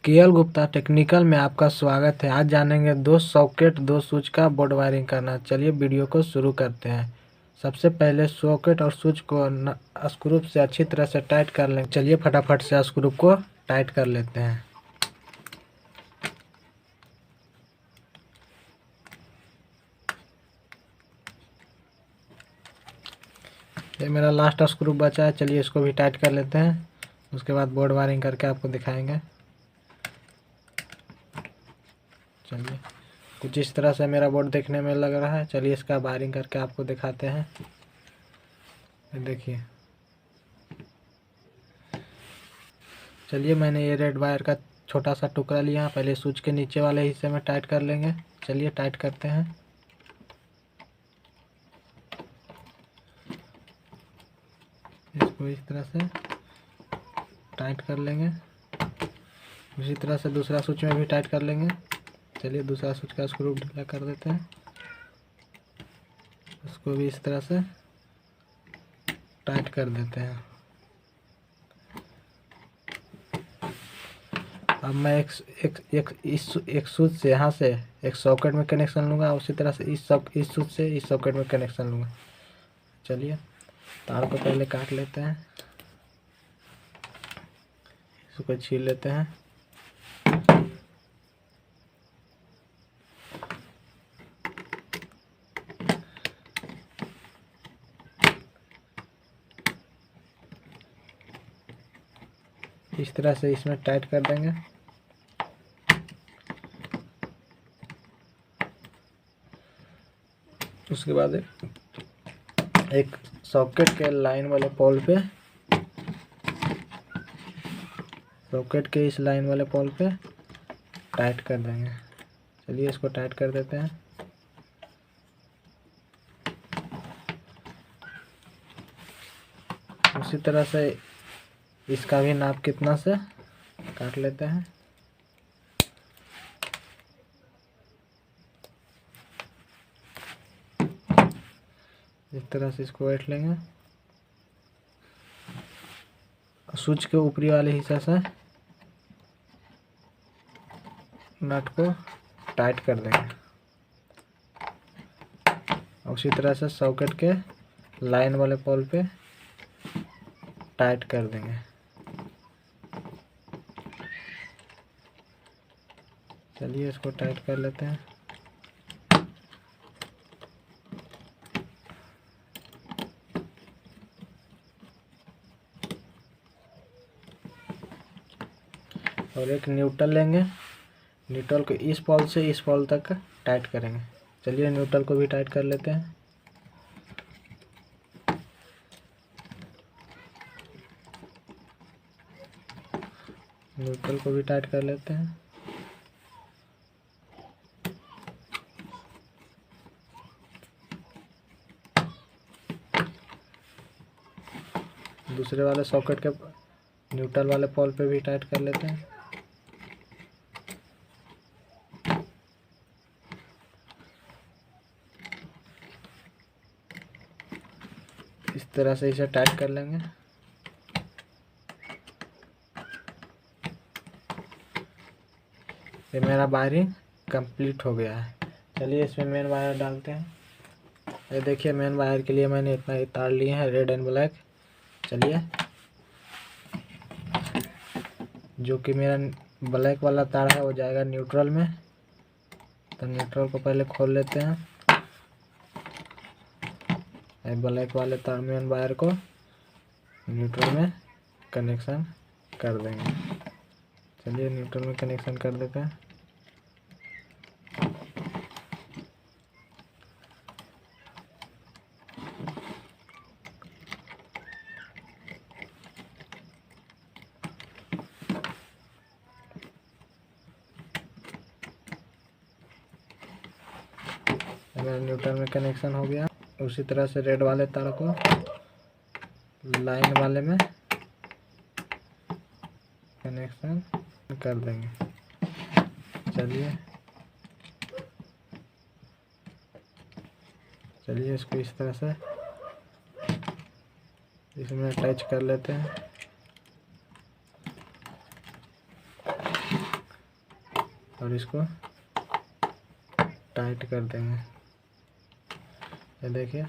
KL Gupta technical में आपका स्वागत है। आज जानेंगे दो सॉकेट दो स्विच का बोर्ड वायरिंग करना। चलिए वीडियो को शुरू करते हैं। सबसे पहले सॉकेट और स्विच को स्क्रू से अच्छी तरह से टाइट कर लेंगे। चलिए फटाफट से स्क्रू को टाइट कर लेते हैं। ये मेरा लास्ट स्क्रू बचा है, चलिए इसको भी टाइट कर लेते हैं। उसके बाद बोर्ड वायरिंग करके आपको दिखाएंगे। चलिए कुछ इस तरह से मेरा बोर्ड देखने में लग रहा है। चलिए इसका वायरिंग करके आपको दिखाते हैं। देखिए, चलिए मैंने ये रेड वायर का छोटा सा टुकड़ा लिया। पहले स्विच के नीचे वाले हिस्से में टाइट कर लेंगे। चलिए टाइट करते हैं। इसको इस तरह से टाइट कर लेंगे। उसी तरह से दूसरा स्विच में भी टाइट कर लेंगे। चलिए दूसरा स्विच का स्क्रू ढीला कर देते हैं। उसको भी इस तरह से टाइट कर देते हैं। अब मैं एक स्विच से यहाँ से एक सॉकेट में कनेक्शन लूँगा। उसी तरह से इस स्विच से इस सॉकेट में कनेक्शन लूँगा। चलिए तार को पहले काट लेते हैं। इसको छील लेते हैं। इस तरह से इसमें टाइट कर देंगे। उसके बाद एक सॉकेट के लाइन वाले पोल पे, सॉकेट के इस लाइन वाले पोल पे टाइट कर देंगे। चलिए इसको टाइट कर देते हैं। उसी तरह से इसका भी नाप कितना से काट लेते हैं। इस तरह से इसको काट लेंगे। स्विच के ऊपरी वाले हिस्से से नट को टाइट कर देंगे। उसी तरह से सॉकेट के लाइन वाले पोल पे टाइट कर देंगे। चलिए इसको टाइट कर लेते हैं। और एक न्यूट्रल लेंगे। न्यूट्रल को इस पोल से इस पोल तक टाइट करेंगे। चलिए न्यूट्रल को भी टाइट कर लेते हैं। न्यूट्रल को भी टाइट कर लेते हैं। दूसरे वाले सॉकेट के न्यूट्रल वाले पोल पे भी टाइट कर लेते हैं। इस तरह से इसे टाइट कर लेंगे। ये मेरा वायरिंग कंप्लीट हो गया है। चलिए इसमें मेन वायर डालते हैं। ये देखिए मेन वायर के लिए मैंने इतना ही तार लिए हैं, रेड एंड ब्लैक। चलिए जो कि मेरा ब्लैक वाला तार है वो जाएगा न्यूट्रल में। तो न्यूट्रल को पहले खोल लेते हैं। ब्लैक वाले तार मेन वायर को न्यूट्रल में कनेक्शन कर देंगे। चलिए न्यूट्रल में कनेक्शन कर देते हैं। मेरा न्यूट्रल में कनेक्शन हो गया। उसी तरह से रेड वाले तार को लाइन वाले में कनेक्शन कर देंगे। चलिए इसको इस तरह से इसमें अटैच कर लेते हैं। और इसको टाइट कर देंगे। ये देखिए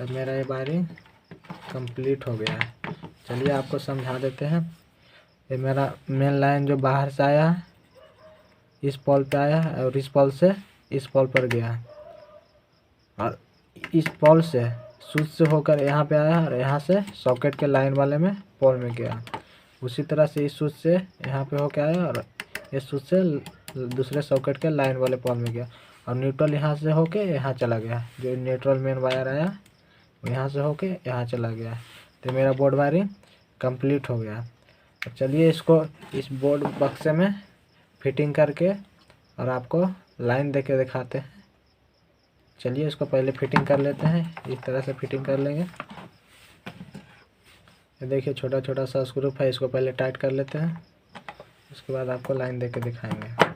अब मेरा ये वायरिंग कंप्लीट हो गया है। चलिए आपको समझा देते हैं। ये मेरा मेन लाइन जो बाहर से आया है इस पॉल पे आया है और इस पॉल से इस पॉल पर गया है और इस पॉल से स्विच से होकर यहाँ पे आया और यहाँ से सॉकेट के लाइन वाले में पॉल में गया। उसी तरह से इस स्विच से यहाँ पे होकर आया और इस स्विच से दूसरे सॉकेट के लाइन वाले पॉल में गया और न्यूट्रल यहाँ से होके यहाँ चला गया। जो न्यूट्रल मेन वायर आया यहाँ से होके यहाँ चला गया। तो मेरा बोर्ड वायरिंग कंप्लीट हो गया। अब चलिए इसको इस बोर्ड बक्से में फिटिंग करके और आपको लाइन देके दिखाते हैं। चलिए इसको पहले फिटिंग कर लेते हैं। इस तरह से फिटिंग कर लेंगे। ये देखिए छोटा छोटा सा स्क्रू है, इसको पहले टाइट कर लेते हैं, उसके बाद आपको लाइन देके दिखाएंगे।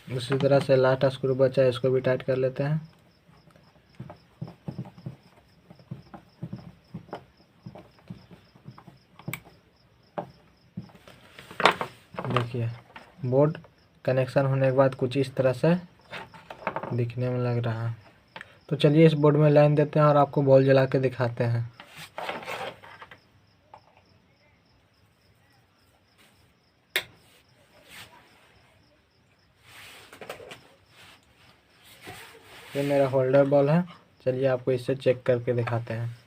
उसी तरह से लास्ट स्क्रू बचा है, इसको भी टाइट कर लेते हैं। देखिए बोर्ड कनेक्शन होने के बाद कुछ इस तरह से दिखने में लग रहा है। तो चलिए इस बोर्ड में लाइन देते हैं और आपको बॉल जला के दिखाते हैं। ये मेरा होल्डर बॉल है, चलिए आपको इससे चेक करके दिखाते हैं।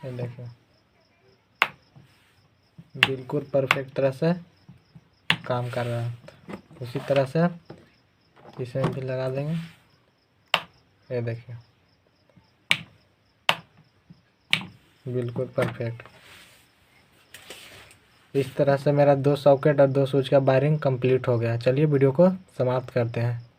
ये देखिए बिल्कुल परफेक्ट तरह से काम कर रहा है। उसी तरह से इसमें भी लगा देंगे। ये देखिए बिल्कुल परफेक्ट। इस तरह से मेरा 2 सॉकेट और 2 स्विच का वायरिंग कंप्लीट हो गया। चलिए वीडियो को समाप्त करते हैं।